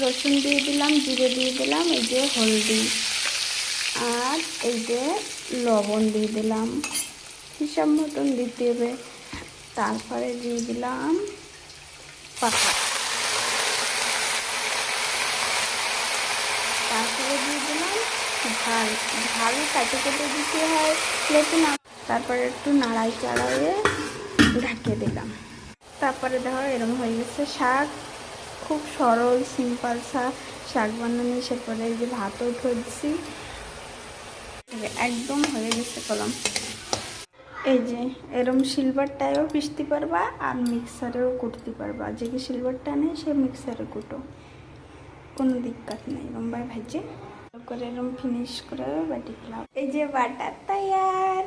রসুন দিয়ে দিলাম, জিরে দিয়ে দিলাম, এই যে হলদি আর এই যে লবণ দিয়ে দিলাম, হিসাব মতন দিতে হবে। তারপরে দিয়ে দিলাম পাতা, তারপরে দিয়ে দিলাম ঝাল। ঝাল কাটে কেটে দিতে হয় প্লেটে না। তারপরে একটু নাড়াই চাড়াইয়ে ঢাকিয়ে দিলাম। তারপরে দেখো এরকম হয়ে গেছে শাক। খুব সরল সিম্পল শাক বানানো। সেরপরে এই যে ভাতও উঠে দিচ্ছি, একদম হয়ে গেছে কলম। এই যে এরম সিলভারটায়ও পিষতে পারবা আর মিক্সারেও কুটতে পারবা। যে কি সিলভারটা নেই সে মিক্সারে কুটো, কোনো দিক্কত নেই। লম্বায় ভাজে করে এরম ফিনিশ করে বাটি খেলাম। এই যে বাটার তৈয়ার।